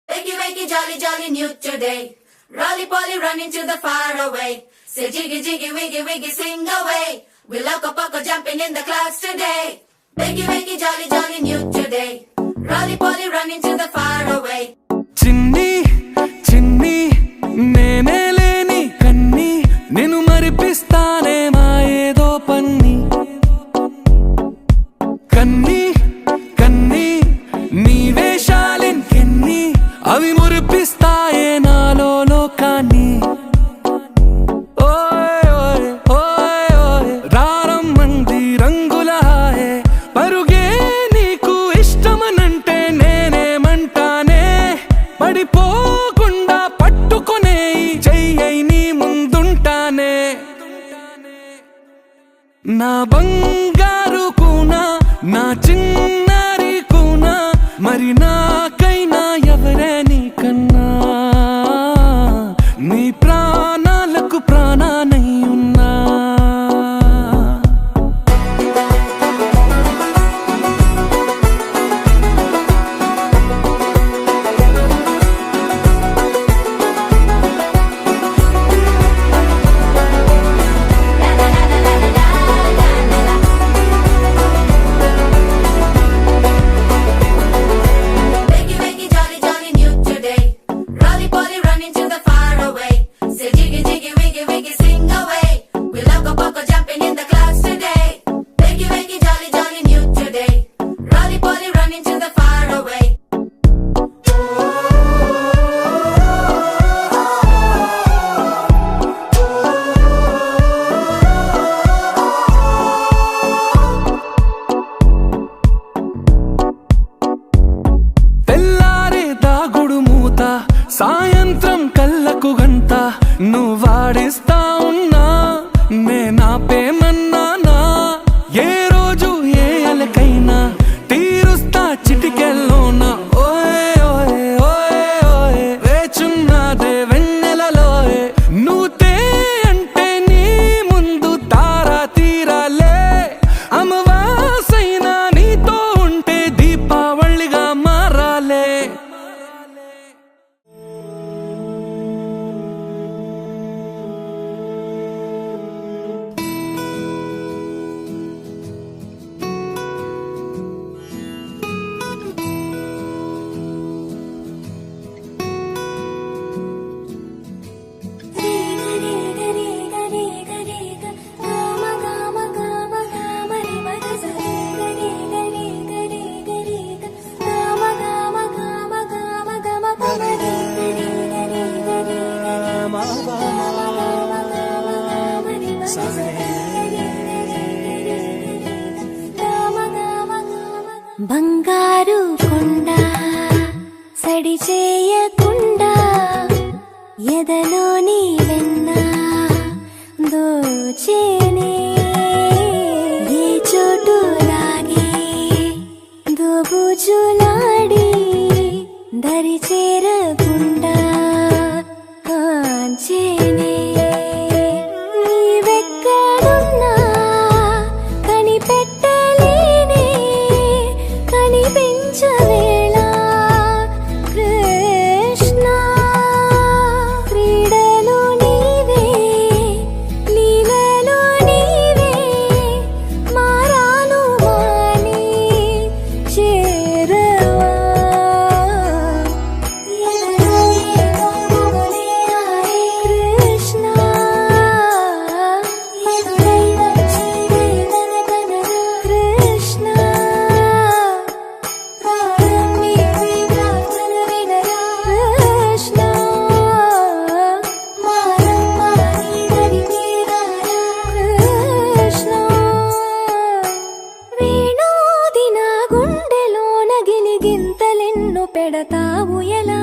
Wakey, wakey, jolly, jolly, new today. Rolly poly, running to the far away. Say jiggy, jiggy, wiggy, wiggy, sing away. We loco poco jumping in the clouds today. Wakey, wakey, jolly, jolly, new today. Rolly poly, running to the far away. చిన్ని చిన్ని నేనే లేని కన్ని నిన్ను మరిపిస్తానే మా ఏదో పన్ని కన్ని కన్ని నీ వేషాలింకెన్ని అవి మురిపిస్తాయే నాలో లోకాన్ని ఓయ్ ఓయ్ ఓయ్ ఓయ్ రారమ్మంది రంగుల హాయే పరుగే నీకు ఇష్టమనంటే నేనేమంటానే పడిపోకుండా పట్టుకునే చెయ్యై నీ ముందుంటానే నా బంగారు కూనా నా చిన్నారి కూనా మరి నాకైనా ఎవరే నీకన్నా నీ ప్రాణాలకు ప్రాణానై ఉన్నా Wakey, wakey, jolly, jolly, new today. Rolly poly, running to the far away. Say jiggy, jiggy, wiggy, wiggy, sing away. We loco poco jumping in the clouds today. Wakey, wakey, jolly, jolly, new today. Rolly poly, running to the far away. తెల్లారే దాగుడు మూత సాయంత్రం కళ్ళకు గంట నువ్వాడిస్తా ఉన్నా నేనాపేమన్నానా ఏ రోజు ఏ అలకైనా తీరుస్తా చిటికెల్లోనా ఓయ్ ఓయ్ ఓయ్ ఓయ్ వేచున్నదే వెన్నెలలోయే నువ్వుతే అంటే నీ ముందు తారా తీరాలే అమవాసైనా నీతో ఉంటే దీపావళిగా మారాలే బంగారు కొండ సడి చేయకుండా ఎదలోని వెన్న దోచేనే ఏ చోటు లాగే దోబుజులాడి దరి చేరకుండా కాంచేనే నీవెక్కడున్నా కనిపెట్టలేనే కనిపించవేళ కృష్ణ క్రీడలు నీవే లీలలు నీవే మారాను మాని చేరవా కృష్ణ కృష్ణ కృష్ణ కృష్ణ వేణోది నా గుండెలోన గిలిగింతలెన్ను పెడతావు ఎలా